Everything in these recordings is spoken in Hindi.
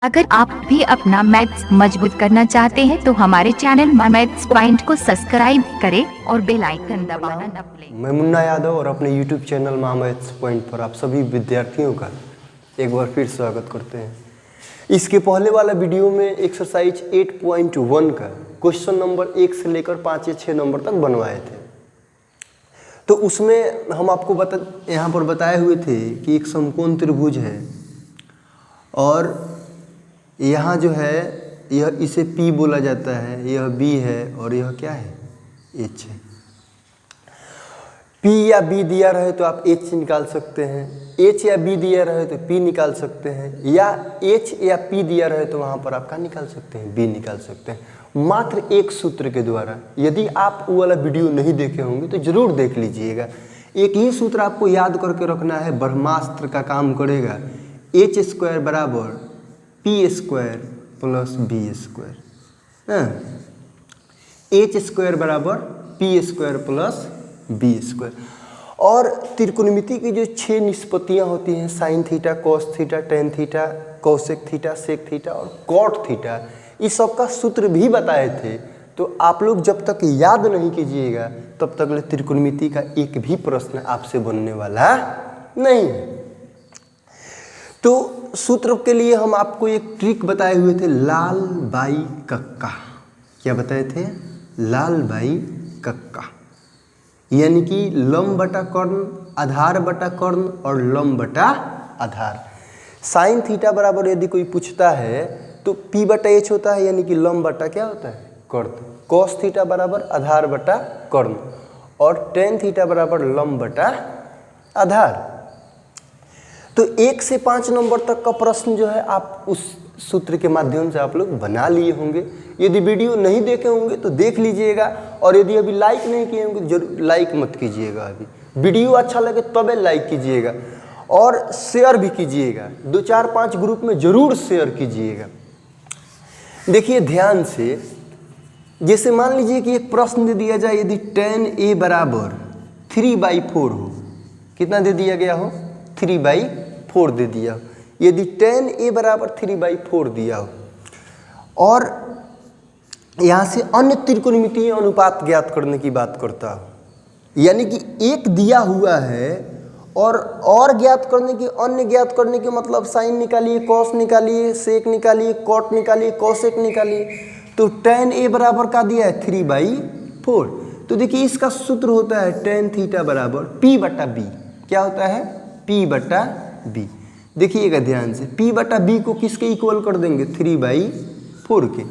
अगर आप भी अपना मैथ्स मजबूत करना चाहते हैं तो हमारे चैनल मैथ्स पॉइंट को सब्सक्राइब करें और बेल आइकन दबाना न भूलें। मैं मुन्ना यादव और अपने YouTube चैनल मैथ्स पॉइंट पर आप सभी विद्यार्थियों का एक बार फिर स्वागत करते हैं। इसके पहले वाला वीडियो में एक्सरसाइज 8.1 का क्वेश्चन नंबर 1 से लेकर 5 या 6 नंबर तक बनवाए थे। तो उसमें हम आपको यहाँ पर बताए हुए थे कि एक समकोण त्रिभुज है और यहाँ जो है यह इसे P बोला जाता है, यह B है और यह क्या है H है। P या B दिया रहे तो आप H निकाल सकते हैं, H या B दिया रहे तो P निकाल सकते हैं, या H या P दिया रहे तो वहाँ पर आप क्या निकाल सकते हैं, B निकाल सकते हैं मात्र एक सूत्र के द्वारा। यदि आप वो वाला वीडियो नहीं देखे होंगे तो ज़रूर देख लीजिएगा। एक ही सूत्र आपको याद करके रखना है, ब्रह्मास्त्र का काम करेगा। H² बराबर P² प्लस B², H² बराबर P² प्लस B²। और त्रिकोणमिति की जो 6 निष्पत्तियाँ होती हैं, sine theta, cos theta, tan theta, cosec theta, sec theta और कॉट थीटा, इस सब का सूत्र भी बताए थे। तो आप लोग जब तक याद नहीं कीजिएगा तब तक त्रिकोणमिति का एक भी प्रश्न आपसे बनने वाला नहीं है। तो सूत्र के लिए हम आपको एक ट्रिक बताए हुए थे, लाल बाई कक्का। क्या बताए थे? लाल बाई कक्का, यानी कि लंब बटा कर्ण, आधार बटा कर्ण और लंब बटा आधार। साइन थीटा बराबर यदि कोई पूछता है तो P बटा H होता है, यानी कि लंब बटा क्या होता है, कर्ण। कॉस थीटा बराबर आधार बटा कर्ण और टेन थीटा बराबर लंब बटा आधार। तो 1 से 5 नंबर तक का प्रश्न जो है आप उस सूत्र के माध्यम से आप लोग बना लिए होंगे। यदि वीडियो नहीं देखे होंगे तो देख लीजिएगा, और यदि अभी लाइक नहीं किए होंगे जरूर लाइक मत कीजिएगा। अभी वीडियो अच्छा लगे तबे लाइक कीजिएगा और शेयर भी कीजिएगा, 2 4 5 ग्रुप में जरूर शेयर कीजिएगा। देखिए ध्यान से, जैसे मान लीजिए कि एक प्रश्न दे दिया जाए, यदि tan A बराबर 3/4 हो, कितना दे दिया गया हो, 3/4 दे दिया हो। यदि tan A बराबर 3/4 दिया हो और यहाँ से अन्य त्रिकोणमितीय अनुपात ज्ञात करने की बात करता हो, यानी कि एक दिया हुआ है और ज्ञात करने की, अन्य ज्ञात करने के मतलब साइन निकालिए, कॉस निकालिए, सेक निकालिए, कॉट निकालिए, कोसेक निकालिए। तो tan A बराबर का दिया है 3/4। तो देखिए इसका सूत्र होता है tan थीटा बराबर P बटा B। क्या होता है? P बटा B। देखिएगा ध्यान से, P बटा B को किसके इक्वल कर देंगे, 3/4 के,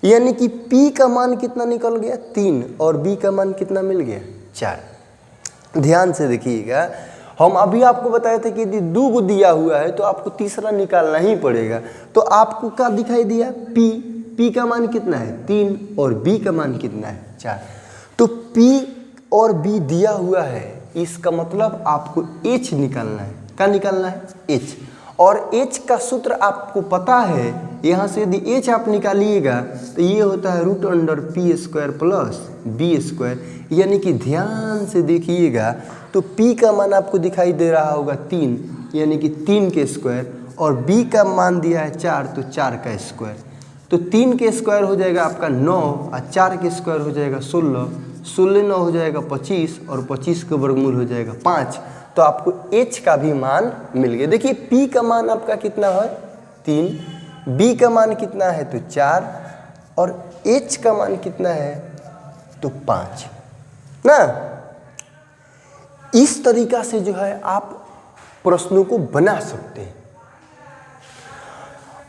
यानी कि P का मान कितना निकल गया, 3, और B का मान कितना मिल गया, 4। ध्यान से देखिएगा, हम अभी आपको बताए थे कि यदि 2 को दिया हुआ है तो आपको तीसरा निकालना ही पड़ेगा। तो आपको क्या दिखाई दिया, P का मान कितना है, 3, और B का मान कितना है, 4। तो P और B दिया हुआ है, इसका मतलब आपको H निकालना है। क्या निकालना है, H। और H का सूत्र आपको पता है, यहाँ से यदि H आप निकालिएगा तो ये होता है √P² प्लस B², यानी कि ध्यान से देखिएगा तो P का मान आपको दिखाई दे रहा होगा 3, यानी कि 3 के स्क्वायर, और B का मान दिया है 4, तो 4 का स्क्वायर। तो 3 के स्क्वायर हो जाएगा आपका 9 और 4 के स्क्वायर हो जाएगा 16, 16 9 हो जाएगा 25 और 25 का वर्गमूल हो जाएगा 5। तो आपको H का भी मान मिल गया। देखिए P का मान आपका कितना है, 3, B का मान कितना है, तो 4, और H का मान कितना है, तो 5 ना। इस तरीका से जो है आप प्रश्नों को बना सकते हैं।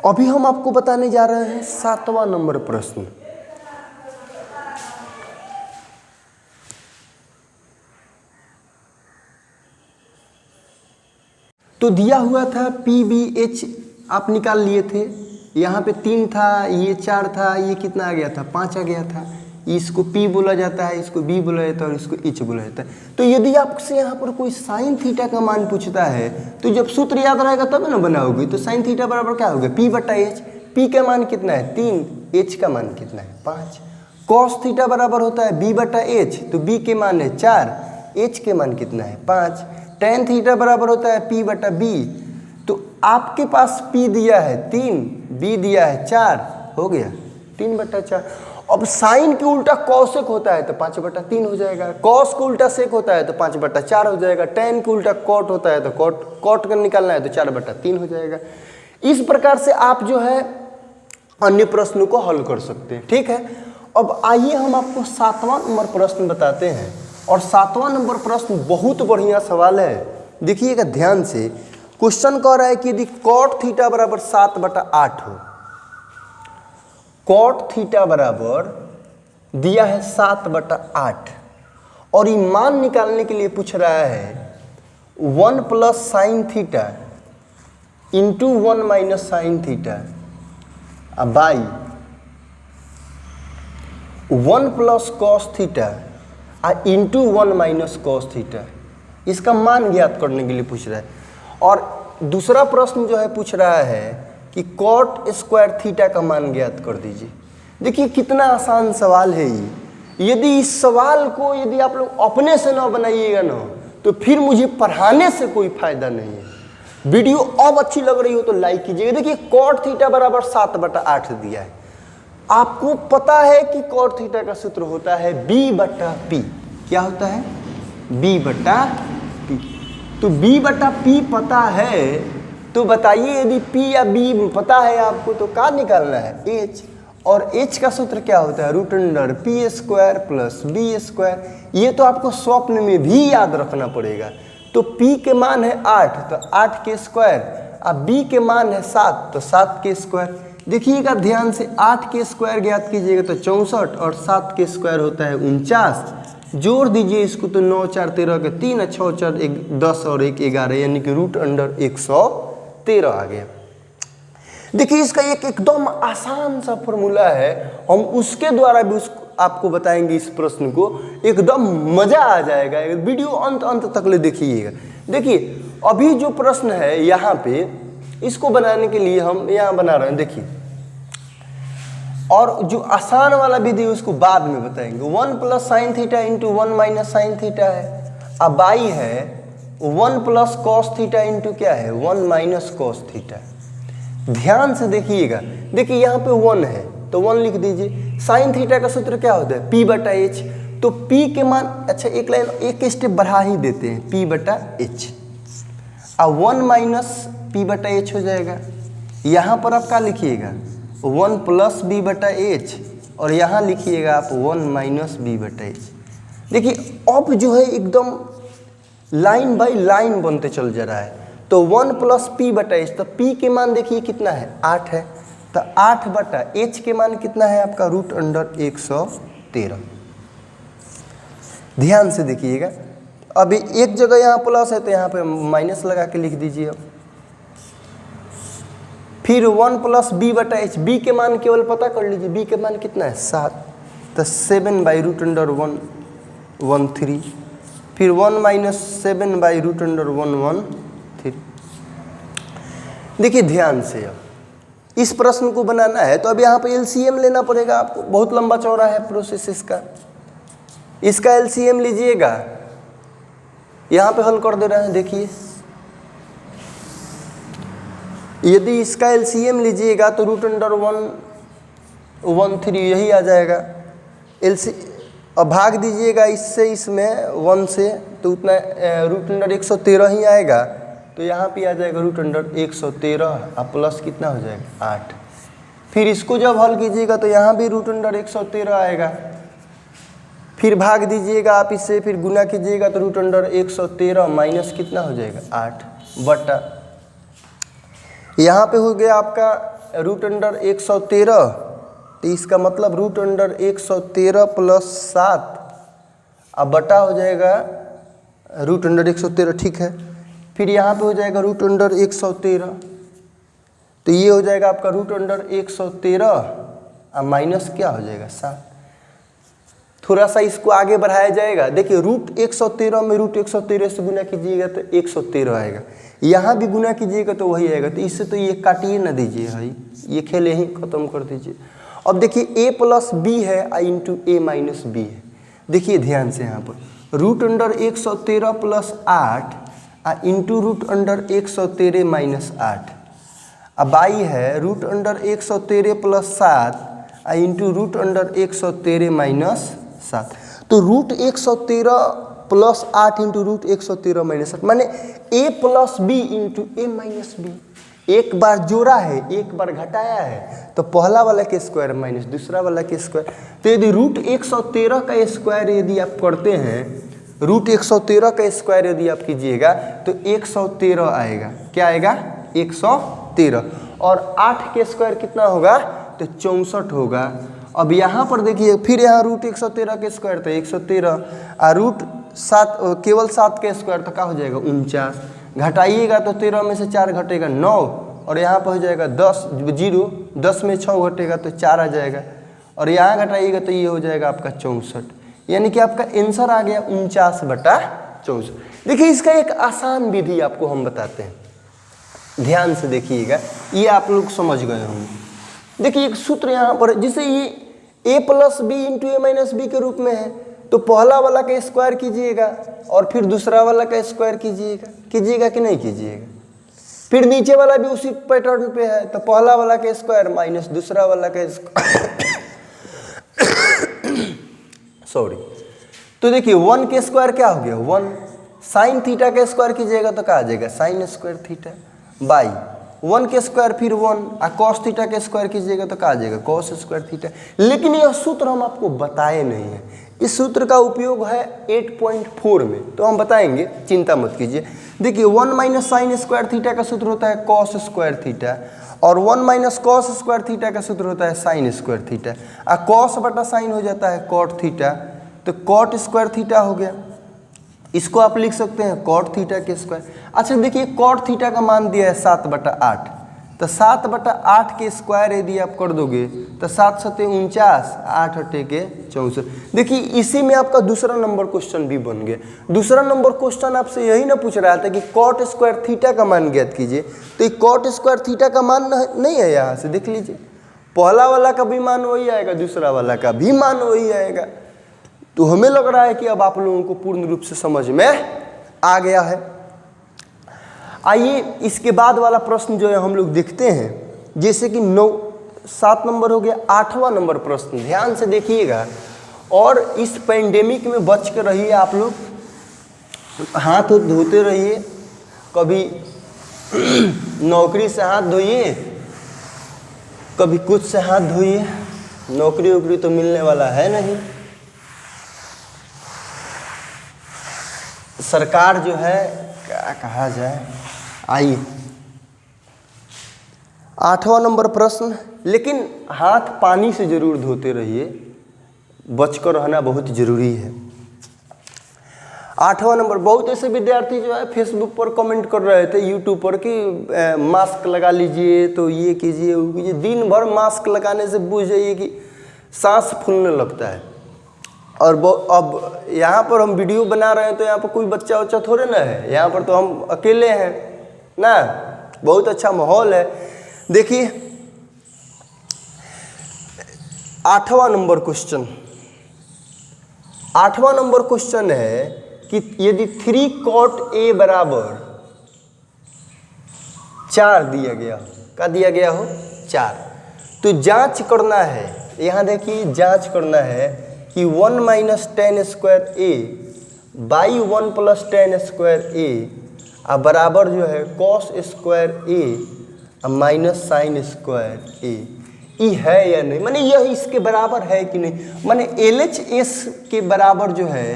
अभी हम आपको बताने जा रहे हैं 7वां नंबर प्रश्न। तो दिया हुआ था PBH आप निकाल लिए थे, यहाँ पे 3 था, ये 4 था, ये कितना आ गया था, 5 आ गया था। इसको P बोला जाता है, इसको B बोला जाता है और इसको H बोला जाता है। तो यदि आपसे यहाँ पर कोई साइन थीटा का मान पूछता है तो जब सूत्र याद रहेगा तब ना बनाओगे। तो साइन थीटा बराबर क्या होगा, P बटा H। P का मान कितना है, 3, H का मान कितना है, 5। कॉस थीटा बराबर होता है B बटा H, तो B के मान है 4, H के मान कितना है, 5। टेन थीटा बराबर होता है P बटा B, तो आपके पास P दिया है 3, B दिया है 4, हो गया 3/4। अब साइन के उल्टा कॉसेक होता है तो 5/3 हो जाएगा, कॉस के उल्टा सेक होता है तो 5/4 हो जाएगा, टैन के उल्टा कॉट होता है तो कॉट का निकालना है तो 4/3 हो जाएगा। इस प्रकार से आप जो है अन्य प्रश्नों को हल कर सकते हैं। ठीक है, अब आइए हम आपको 7वां नंबर प्रश्न बताते हैं। और 7वां नंबर प्रश्न बहुत बढ़िया सवाल है, देखिएगा ध्यान से। क्वेश्चन कह रहा है कि यदि कॉट थीटा बराबर 7/8 हो, कॉट थीटा बराबर दिया है 7/8 और ये मान निकालने के लिए पूछ रहा है 1 plus sine theta into 1 minus sine theta by 1 plus cos theta into 1 minus cos theta, इसका मान ज्ञात करने के लिए पूछ रहा है। और दूसरा प्रश्न जो है पूछ रहा है कि कॉट स्क्वायर थीटा का मान ज्ञात कर दीजिए। देखिए कितना आसान सवाल है ये। यदि इस सवाल को यदि आप लोग अपने से ना बनाइएगा ना तो फिर मुझे पढ़ाने से कोई फायदा नहीं है। वीडियो अब अच्छी लग रही हो तो लाइक कीजिएगा। देखिए कॉट थीटा बराबर 7/8 दिया है, आपको पता है कि कॉट थीटा का सूत्र होता है B/P। क्या होता है? B/P। तो B/P पता है तो बताइए यदि P या B पता है आपको तो क्या निकालना है? H। और H का सूत्र क्या होता है? √P² plus B²। ये तो आपको स्वप्न में भी याद रखना पड़ेगा। तो P के मान है 8 तो 8 के स्क्वायर, अब B के मान है 7 तो 7 के स्क्वायर। देखिएगा ध्यान से, 8 के स्क्वायर ज्ञात कीजिएगा तो 64 और 7 के स्क्वायर होता है 49। जोड़ दीजिए इसको तो 9 4 13 के 3 6 4 10 और 1 11 यानी कि √113 आ गया। देखिए इसका एकदम आसान सा फॉर्मूला है, हम उसके द्वारा भी आपको बताएंगे इस प्रश्न को, एकदम मजा आ जाएगा। वीडियो अंत तक ले देखिएगा। देखिए अभी जो प्रश्न है यहाँ पे, इसको बनाने के लिए हम यहाँ बना रहे हैं। देखिए, और जो आसान वाला विधि है उसको बाद में बताएंगे। 1 plus sine theta into 1 minus sine theta है, अब बाई है 1 प्लस कॉस थीटा इंटू क्या है? 1 माइनस कॉस थीटा। ध्यान से देखिएगा, देखिए यहाँ पे 1 है तो 1 लिख दीजिए। साइन थीटा का सूत्र क्या होता है? P/H। तो P के मान, अच्छा एक लाइन एक स्टेप बढ़ा ही देते हैं, P/H। अब 1 माइनस P/H हो जाएगा। यहाँ पर आप क्या लिखिएगा? 1 प्लस B/H और यहाँ लिखिएगा आप 1 माइनस B/H। देखिए अब जो है एकदम लाइन बाय लाइन बनते चल जा रहा है। तो 1 प्लस P/H, तो P के मान देखिए कितना है? 8 है, तो 8/H के मान कितना है आपका? √113। ध्यान से देखिएगा, अभी एक जगह यहाँ प्लस है तो यहाँ पे माइनस लगा के लिख दीजिए। अब फिर 1 प्लस B/H, B के मान केवल पता कर लीजिए, B के मान कितना है? 7, तो 7/√113। फिर 1 माइनस 7/√113। देखिए ध्यान से, अब इस प्रश्न को बनाना है तो अब यहाँ पे LCM लेना पड़ेगा आपको। बहुत लंबा चौड़ा है प्रोसेस इसका LCM लीजिएगा। यहाँ पे हल कर दे रहे हैं। देखिए यदि इसका LCM लीजिएगा तो √113 यही आ जाएगा। अब भाग दीजिएगा इससे इसमें 1 से तो उतना √113 ही आएगा। तो यहाँ पे आ जाएगा √113 अब प्लस कितना हो जाएगा? 8। फिर इसको जब हल कीजिएगा तो यहाँ भी √113 आएगा। फिर भाग दीजिएगा आप इससे, फिर गुना कीजिएगा तो √113 माइनस कितना हो जाएगा? 8 बटा, यहाँ पे हो गया आपका √113। तो इसका मतलब √113 प्लस 7 अब बटा हो जाएगा √113। ठीक है, फिर यहाँ पे हो जाएगा √113। तो ये हो जाएगा आपका √113 और माइनस क्या हो जाएगा? 7। थोड़ा सा इसको आगे बढ़ाया जाएगा। देखिए √113 में √113 से गुना कीजिएगा तो 113 आएगा, यहाँ भी गुना कीजिएगा तो वही आएगा। तो इससे तो ये काटिए ना दीजिए भाई, ये खेल यहीं ख़त्म कर दीजिए। अब देखिए A प्लस B है इंटू A माइनस B है। देखिए ध्यान से यहाँ पर √113 प्लस 8 इंटू √113 माइनस 8। अब बाई है root under 113 plus 7 into root under 113 minus 7। तो root 113 plus 8 into root 113 minus 7 माने a plus b into a minus b. एक बार जोड़ा है एक बार घटाया है, तो पहला वाला के स्क्वायर माइनस दूसरा वाला के स्क्वायर। तो यदि रूट 113 का स्क्वायर यदि आप करते हैं, रूट 113 का स्क्वायर यदि आप कीजिएगा तो 113 आएगा। क्या आएगा? 113। और 8 के स्क्वायर कितना होगा? तो 64 होगा। अब यहाँ पर देखिए फिर यहाँ रूट 113 के स्क्वायर तो 113 और रूट 7 केवल 7 के स्क्वायर तो क्या हो जाएगा? 49। घटाइएगा तो 13 में से 4 घटेगा 9 और यहाँ पर हो जाएगा 10 0। 10 में 6 घटेगा तो 4 आ जाएगा और यहाँ घटाइएगा तो ये हो जाएगा आपका 64। यानी कि आपका आंसर आ गया 49/64। देखिए इसका एक आसान विधि आपको हम बताते हैं, ध्यान से देखिएगा, ये आप लोग समझ गए होंगे। देखिए एक सूत्र यहाँ पर जिसे ये a plus b into a minus b के रूप में है, तो पहला वाला का स्क्वायर कीजिएगा और फिर दूसरा वाला का स्क्वायर कीजिएगा कि नहीं कीजिएगा। फिर नीचे वाला भी उसी पैटर्न पे है, तो पहला वाला का स्क्वायर माइनस दूसरा वाला का सॉरी। तो देखिए 1 के स्क्वायर क्या हो गया? 1। साइन थीटा का स्क्वायर कीजिएगा तो क्या आ जाएगा? साइन स्क्वायर थीटा बाई 1 के स्क्वायर फिर 1 और कॉस थीटा के स्क्वायर कीजिएगा तो क्या आ जाएगा? Cos square theta. लेकिन यह सूत्र हम आपको बताए नहीं है, इस सूत्र का उपयोग है 8.4 में, तो हम बताएंगे, चिंता मत कीजिए। देखिए 1 माइनस साइन स्क्वायर थीटा का सूत्र होता है कॉस स्क्वायर थीटा और 1 माइनस कॉस स्क्वायर थीटा का सूत्र होता है साइन स्क्वायर थीटा और कॉस बटा साइन हो जाता है कॉट थीटा, तो कॉट स्क्वायर थीटा हो गया। इसको आप लिख सकते हैं कॉट थीटा के स्क्वायर। अच्छा देखिए कॉट थीटा का मान दिया है 7/8, तो 7/8 के स्क्वायर यदि आप कर दोगे तो 7 7 49, 8 8 के 64। देखिए इसी में आपका दूसरा नंबर क्वेश्चन भी बन गया। दूसरा नंबर क्वेश्चन आपसे यही ना पूछ रहा था कि कॉट स्क्वायर थीटा का मान ज्ञात कीजिए, तो ये कॉट स्क्वायर थीटा का मान नहीं है, यहाँ से देख लीजिए, पहला वाला का भी मान वही आएगा, दूसरा वाला का भी मान वही आएगा। तो हमें लग रहा है कि अब आप लोगों को पूर्ण रूप से समझ में आ गया है। आइए इसके बाद वाला प्रश्न जो है हम लोग देखते हैं, जैसे कि 7 नंबर हो गया। 8वां नंबर प्रश्न ध्यान से देखिएगा और इस पेंडेमिक में बच कर रहिए आप लोग, हाथ धोते रहिए, कभी नौकरी से हाथ धोइए, कभी कुछ से हाथ धोइए, नौकरी वोकरी तो मिलने वाला है नहीं। सरकार जो है क्या कहा जाए। आइए 8वां नंबर प्रश्न, लेकिन हाथ पानी से जरूर धोते रहिए, बचकर रहना बहुत जरूरी है। 8वां नंबर, बहुत ऐसे विद्यार्थी जो है फेसबुक पर कमेंट कर रहे थे, यूट्यूब पर कि मास्क लगा लीजिए, तो ये कीजिए वो कीजिए। दिन भर मास्क लगाने से बुझ जाइए कि सांस फूलने लगता है। और अब यहाँ पर हम वीडियो बना रहे हैं तो यहाँ पर कोई बच्चा वच्चा थोड़े ना है, यहाँ पर तो हम अकेले हैं ना, बहुत अच्छा माहौल है। देखिए 8वां नंबर क्वेश्चन, 8वां नंबर क्वेश्चन है कि यदि 3 cot A बराबर 4 दिया गया हो, क्या दिया गया हो? 4, तो जांच करना है, यहाँ देखिए जांच करना है कि 1 minus ten square A by 1 plus ten square A बराबर जो है cos square A minus sine square A, ई है या नहीं, माने यह इसके बराबर है कि नहीं, माने LHS के बराबर जो है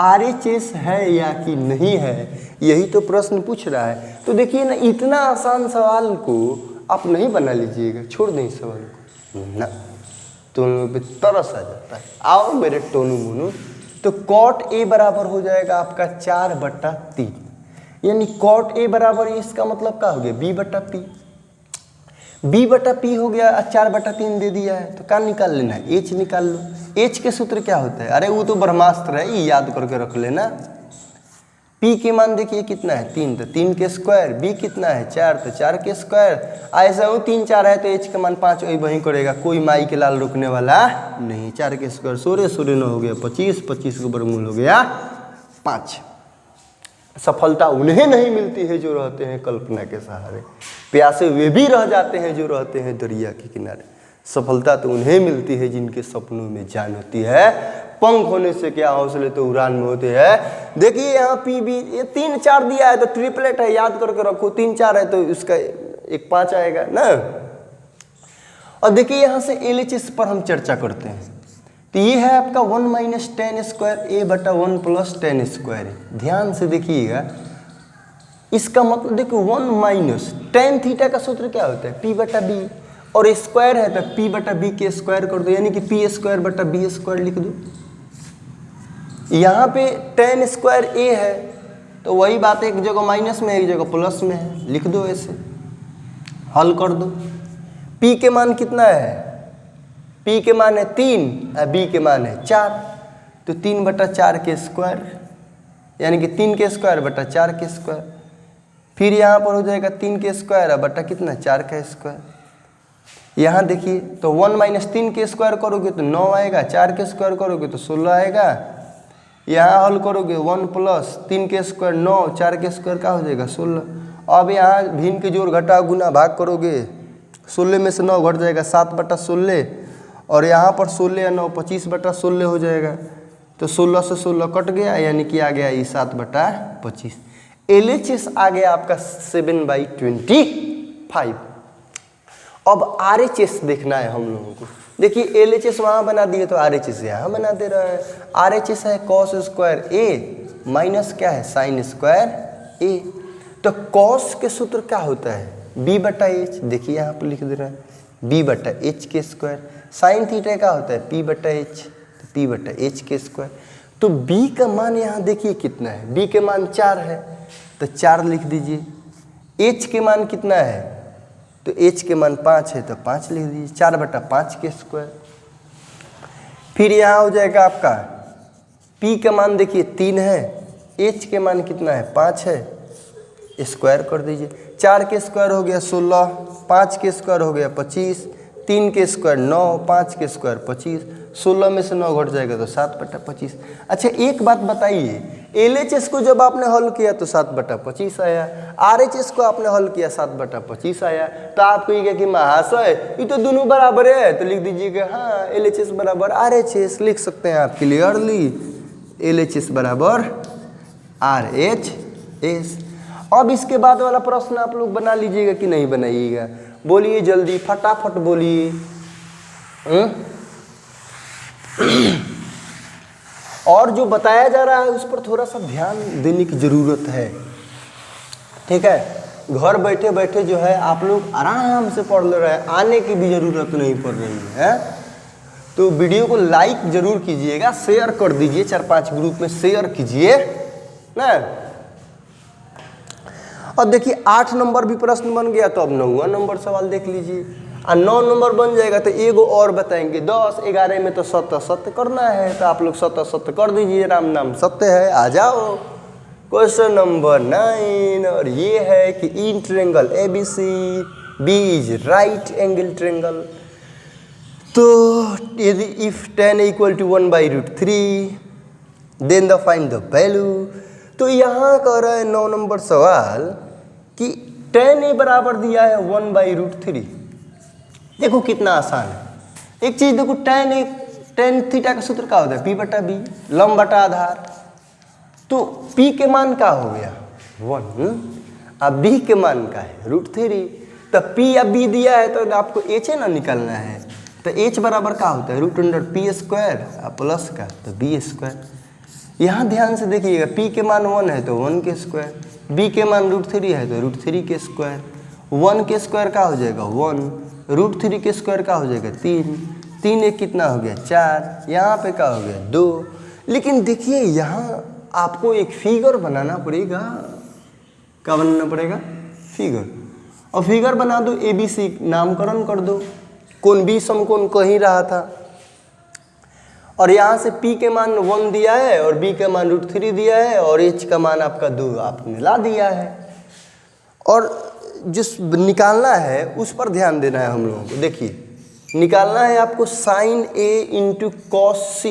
RHS है या कि नहीं है, यही तो प्रश्न पूछ रहा है। तो देखिए ना, इतना आसान सवाल को आप नहीं बना लीजिएगा, छोड़ दें इस सवाल को ना, तो लोगों पे तरस आ जाता है। आओ मेरे टोनू मोनू, तो कॉट ए बराबर हो जाएगा आपका 4/3, यानी कॉट ए बराबर इसका मतलब क्या हो गया? B/P, B/P हो गया, 4/3 दे दिया है, तो क्या निकाल लेना है? H निकाल लो। H के सूत्र क्या होता है? अरे वो तो ब्रह्मास्त्र है, ये याद करके रख लेना। P के मान देखिए कितना है? 3, तो 3 के स्क्वायर, B कितना है? 4, तो 4 के स्क्वायर, ऐसा हो 3 4 है तो H का मान 5 वही करेगा, कोई माई के लाल रुकने वाला नहीं। 4 के स्क्वायर 16 9 हो गया 25, 25 का वर्गमूल हो गया 5। सफलता उन्हें नहीं मिलती है जो रहते हैं कल्पना के सहारे। प्यासे वे भी रह जाते हैं जो रहते हैं दरिया के किनारे। सफलता तो उन्हें मिलती है जिनके सपनों में जान होती है। पंख होने से क्या हौसले तो उड़ान में होते हैं। देखिए यहाँ पी बी ये 3 4 दिया है तो ट्रिपलेट है, याद करके रखो। 3 4 है तो उसका एक 5 आएगा ना। और देखिए यहाँ से LHS पर हम चर्चा करते हैं। तो ये है आपका 1 माइनस टेन स्क्वायर ए बटा 1 प्लस टेन स्क्वायर। ध्यान से देखिएगा, इसका मतलब देखो 1 माइनस टेन थीटा का सूत्र क्या होता है, पी बटा बी, और स्क्वायर है तो पी बटा बी के स्क्वायर कर दो, यानी कि पी स्क्वायर बटा बी स्क्वायर लिख दो। यहाँ पे टेन स्क्वायर ए है तो वही बात एक जगह माइनस में एक जगह प्लस में है, लिख दो ऐसे, हल कर दो। पी के मान कितना है, पी के मान है 3 और बी के मान है 4, तो 3 बटा 4 के स्क्वायर, यानी कि 3 के स्क्वायर बटा 4 के स्क्वायर। फिर यहाँ पर हो जाएगा 3 के स्क्वायर बटा कितना 4 का स्क्वायर। यहाँ देखिए तो 1 माइनस 3 के स्क्वायर करोगे तो 9 आएगा, 4 के स्क्वायर करोगे तो 16 आएगा। यहाँ हल करोगे 1 प्लस 3 के स्क्वायर 9, 4 के स्क्वायर का हो जाएगा 16। अब यहाँ भिन्न के जोड़ घटा गुना भाग करोगे, 16 में से 9 घट जाएगा 7 बटा 16, और यहाँ पर 16 या 9 25 बटा 16 हो जाएगा। तो 16 से 16 कट गया, यानी कि आ गया ये 7 बटा 25। LHS आ गया आपका 7/25। अब RHS देखना है हम लोगों को। देखिए LHS वहाँ बना दिए तो RHS यहाँ बना दे रहा है। RHS है cos स्क्वायर A माइनस क्या है साइन स्क्वायर A। तो cos के सूत्र क्या होता है B बटा H, देखिए यहाँ पर लिख दे रहा है B बटा H के स्क्वायर। साइन थीटा क्या होता है P बटा H, तो P बटा H के स्क्वायर। तो B का मान यहाँ देखिए कितना है, B के मान 4 है तो 4 लिख दीजिए। H के मान कितना है, तो H के मान 5 है तो 5 लिख दीजिए, 4 बटा 5 के स्क्वायर। फिर यहाँ हो जाएगा आपका P का मान देखिए 3 है, H के मान कितना है 5 है, स्क्वायर कर दीजिए। 4 के स्क्वायर हो गया 16, 5 के स्क्वायर हो गया 25, 3 के स्क्वायर 9, 5 के स्क्वायर 25, 16 में से 9 घट जाएगा तो 7 बटा 25। अच्छा एक बात बताइए, LHS को जब आपने हल किया तो 7 बटा 25 आया, RHS को आपने हल किया 7 बटा 25 आया, तो आपको ये क्या कि महाशय ये तो दोनों बराबर है, तो लिख दीजिएगा हाँ LHS बराबर RHS, लिख सकते हैं आप क्लियरली LHS बराबर RHS। अब इसके बाद वाला प्रश्न आप लोग बना लीजिएगा कि नहीं बनाइएगा, बोलिए जल्दी फटाफट बोलिए। और जो बताया जा रहा है उस पर थोड़ा सा ध्यान देने की ज़रूरत है, ठीक है। घर बैठे बैठे जो है आप लोग आराम से पढ़ ले रहे हैं, आने की भी ज़रूरत नहीं पड़ रही है। तो वीडियो को लाइक ज़रूर कीजिएगा, शेयर कर दीजिए, 4-5 ग्रुप में शेयर कीजिए ना। और देखिए 8 नंबर भी प्रश्न बन गया, तो अब 9वां नंबर सवाल देख लीजिए। 9 नंबर बन जाएगा तो एगो और बताएंगे, 10 11 में तो सत्य सत्य करना है, तो आप लोग सत्य सत्य कर दीजिए, राम नाम सत्य है। आ जाओ क्वेश्चन नंबर 9, और ये है कि in triangle ABC B is right angle triangle. तो यदि if tan equal to 1/√3 then the find the value. तो यहाँ कह रहा है 9 नंबर सवाल कि tan A बराबर दिया है 1/√3। देखो कितना आसान है। एक चीज देखो, tan थीटा का सूत्र क्या होता है P बटा B, लंब बटा आधार। तो P के मान क्या हो गया 1, अब B के मान का है √3। तो P या B दिया है तो आपको H है ना निकालना है, तो H बराबर क्या होता है √P² प्लस का तो B²। यहाँ ध्यान से देखिएगा, P के मान 1 है तो 1 के स्क्वायर, B के मान √3 है तो √3 के स्क्वायर। 1 के स्क्वायर का हो जाएगा 1, √3 के स्क्वायर का हो जाएगा 3, 3 एक कितना हो गया 4, यहाँ पे क्या हो गया 2। लेकिन देखिए यहाँ आपको एक फिगर बनाना पड़ेगा। क्या बनाना पड़ेगा, फिगर। और फिगर बना दो, ABC नामकरण कर दो, कोण B समकोण कह ही रहा था। और यहाँ से P के मान 1 दिया है और B का मान √3 दिया है और H का मान आपका 2 आपने ला दिया है। और जिस निकालना है उस पर ध्यान देना है हम लोगों को। देखिए निकालना है आपको sin A into cos C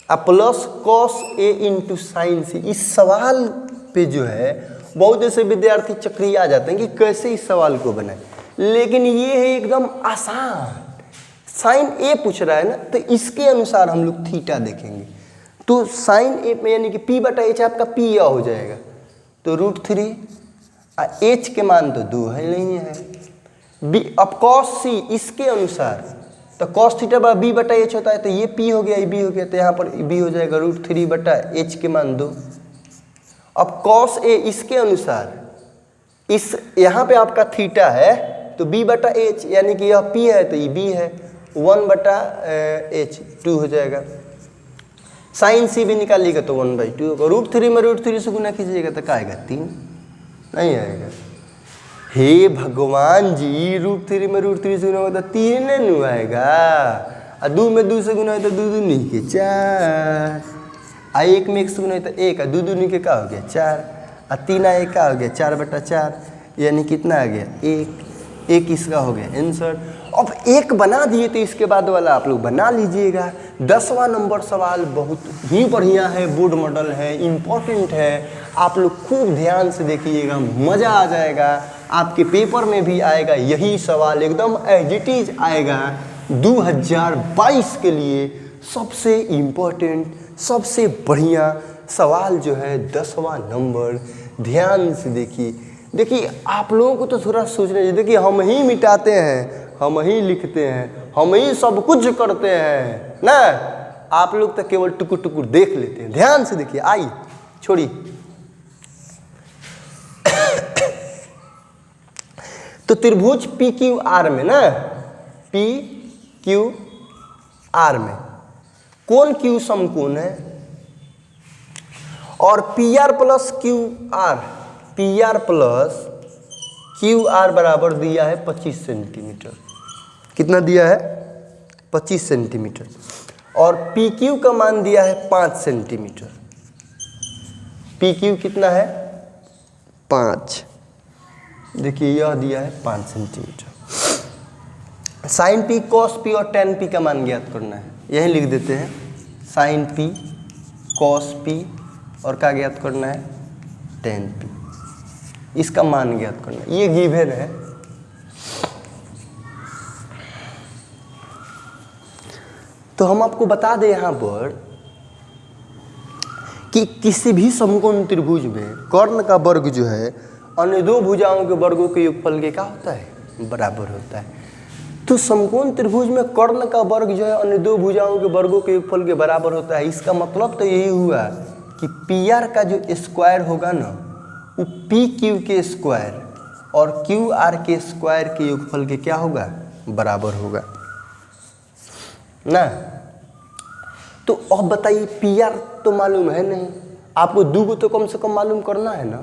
plus cos A into sin C। इस सवाल पे जो है बहुत ऐसे विद्यार्थी चक्री आ जाते हैं कि कैसे इस सवाल को बनाए, लेकिन ये है एकदम आसान। साइन ए पूछ रहा है ना, तो इसके अनुसार हम लोग थीटा देखेंगे। तो साइन ए में यानी कि पी बटा एच आपका पी या हो जाएगा, तो √3 एच के मान तो 2 है नहीं है। बी अब कॉस सी इसके अनुसार, तो कॉस थीटा बा बी बटा एच होता है, तो ये पी हो गया, ये बी हो गया, तो यहाँ पर बी हो जाएगा √3 बटा एच के मान 2। अब कॉस ए इसके अनुसार, इस यहाँ पे आपका थीटा है तो बी बटा एच यानी कि यह पी है तो ये बी है, 1 बटा एच 2 हो जाएगा। साइन सी भी निकालिएगा तो 1/2 होगा। √3 में √3 से गुना कीजिएगा तो क्या आएगा 3, नहीं आएगा। हे भगवान जी, √3 में √3 से गुना होगा तो 3 नहीं आएगा, और 2 में 2 से गुना है तो 2 2 नहीं के 4, 1 में 1 से गुना है तो 1, 2 2 नहीं के क्या हो गया 4, और 3 1 का हो गया 4 बटा 4, यानी कितना आ गया 1 इसका हो गया आंसर। अब 1 बना दिए तो इसके बाद वाला आप लोग बना लीजिएगा। 10वां नंबर सवाल बहुत ही बढ़िया है, बोर्ड मॉडल है, इम्पोर्टेंट है, आप लोग खूब ध्यान से देखिएगा, मज़ा आ जाएगा। आपके पेपर में भी आएगा यही सवाल, एकदम एज इट इज आएगा। 2022 के लिए सबसे इम्पोर्टेंट, सबसे बढ़िया सवाल जो है 10वां नंबर, ध्यान से देखिए आप लोगों को तो थोड़ा सोचना चाहिए। देखिए हम ही मिटाते हैं, हम ही लिखते हैं, हम ही सब कुछ करते हैं ना, आप लोग तो केवल टुकुर टुकुर देख लेते हैं। ध्यान से देखिए, आइए छोड़िए। तो त्रिभुज पी क्यू आर में ना, पी क्यू आर में कोण क्यू समकोण है, और P R plus Q R, P R plus Q R बराबर दिया है 25 सेंटीमीटर। कितना दिया है 25 सेंटीमीटर, और पी क्यू का मान दिया है 5 सेंटीमीटर। पी क्यू कितना है 5, देखिए यह दिया है 5 centimetre. Sine P, cos P और टेन पी का मान ज्ञात करना है, यही लिख देते हैं। साइन पी, कॉस पी और क्या ज्ञात करना है टेन पी, इसका मान ज्ञात करना है, ये गिवन है। तो हम आपको बता दें यहाँ पर कि किसी भी समकोण त्रिभुज में कर्ण का वर्ग जो है अन्य दो भुजाओं के वर्गों के योगफल के क्या होता है बराबर होता है। तो समकोण त्रिभुज में कर्ण का वर्ग जो है अन्य दो भुजाओं के वर्गों के योगफल के बराबर होता है। इसका मतलब तो यही हुआ कि पी आर का जो स्क्वायर होगा ना, वो पी क्यू के स्क्वायर और क्यू आर के स्क्वायर के योगफल के क्या होगा बराबर होगा ना। तो अब बताइए, पी आर तो मालूम है नहीं, आपको दो को तो कम से कम मालूम करना है ना,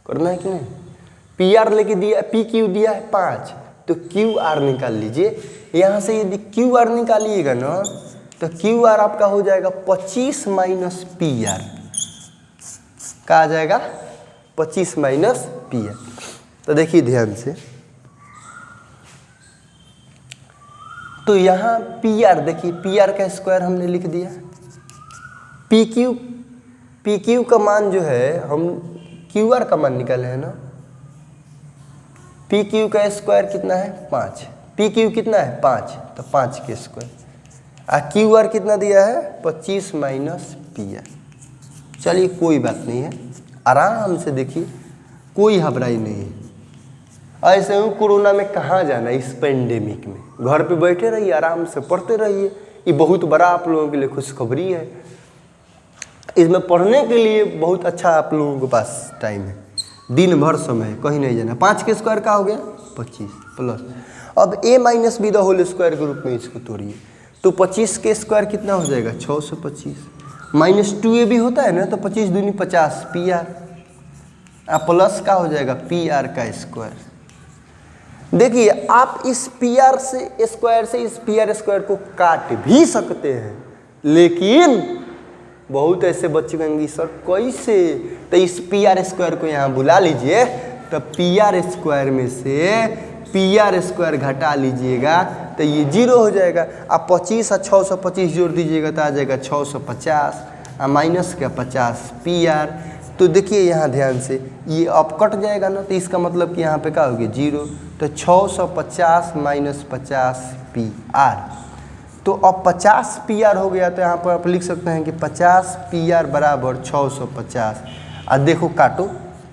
करना है कि नहीं। पी आर लेके दिया, पी क्यू दिया है 5, तो क्यू आर निकाल लीजिए। यहाँ से यदि क्यू आर निकालिएगा ना, तो क्यू आर आपका हो जाएगा 25 माइनस पी आर, क्या आ जाएगा 25 माइनस पी आर। तो देखिए ध्यान से, तो यहाँ पी आर देखिए, पी आर का स्क्वायर हमने लिख दिया, पी क्यू का मान जो है हम क्यू आर का मान निकाले है ना। पी क्यू का स्क्वायर कितना है 5, पी क्यू कितना है 5, तो 5 के स्क्वायर, और क्यू आर कितना दिया है 25 माइनस पी आर। चलिए कोई बात नहीं है, आराम से देखिए, कोई घबराई नहीं है। ऐसे ही कोरोना में कहाँ जाना, इस पेंडेमिक में घर पे बैठे रहिए, आराम से पढ़ते रहिए। ये बहुत बड़ा आप लोगों के लिए खुशखबरी है, इसमें पढ़ने के लिए बहुत अच्छा आप लोगों के पास टाइम है, दिन भर समय, कहीं नहीं जाना। 5 के स्क्वायर का हो गया 25 प्लस, अब a minus b the whole square के रूप में इसको तोड़िए, तो 25 के स्क्वायर कितना हो जाएगा 625, माइनस 2a भी होता है ना, तो 25 दूनी 50 पी आर, प्लस का हो जाएगा पी आर का स्क्वायर। देखिए आप इस पी आर से स्क्वायर से इस पी आर स्क्वायर को काट भी सकते हैं, लेकिन बहुत ऐसे बच्चे कहेंगे सर कैसे, तो इस पी आर स्क्वायर को यहाँ बुला लीजिए, तो पी आर स्क्वायर में से पी आर स्क्वायर घटा लीजिएगा तो ये 0 हो जाएगा। आप 25 और 625 जोड़ दीजिएगा तो आ जाएगा 650, और माइनस का 50 पी आर, तो देखिए यहाँ ध्यान से, ये अब कट जाएगा ना, तो इसका मतलब कि यहाँ पे क्या होगी 0। तो 650 माइनस 50 PR। तो अब 50 PR हो गया, तो यहाँ पर आप लिख सकते हैं कि 50 PR बराबर 650। अब देखो काटो,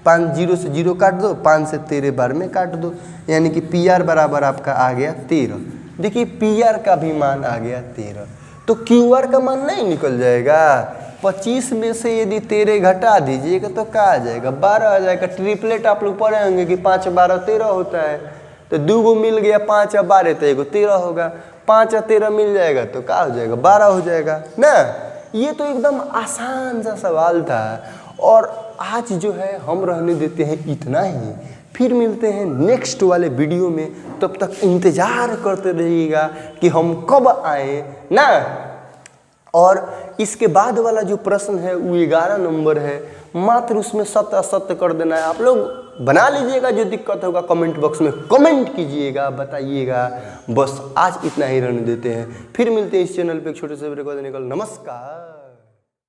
5 0 से 0 काट दो, 5 से 13 बार में काट दो, यानी कि PR बराबर आपका आ गया 13। देखिए PR का भी मान आ गया 13, तो QR का मान नहीं निकल जाएगा। 25 में से यदि 13 घटा दीजिएगा तो क्या आ जाएगा, 12 आ जाएगा। ट्रिपलेट आप लोग पढ़े होंगे कि 5 12 13 होता है, तो 2 गो मिल गया 5 और 12, तो 1 13 होगा। 5 और 13 मिल जाएगा तो क्या हो जाएगा, 12 हो जाएगा ना। ये तो एकदम आसान सा सवाल था, और आज जो है हम रहने देते हैं इतना ही। फिर मिलते हैं नेक्स्ट वाले वीडियो में, तब तक इंतज़ार करते रहिएगा कि हम कब आए ना। और इसके बाद वाला जो प्रश्न है वो 11 नंबर है, मात्र उसमें सत्य असत्य कर देना है। आप लोग बना लीजिएगा, जो दिक्कत होगा कमेंट बॉक्स में कमेंट कीजिएगा, बताइएगा। बस आज इतना ही रहने देते हैं, फिर मिलते हैं इस चैनल पे एक छोटे से ब्रेक। नमस्कार।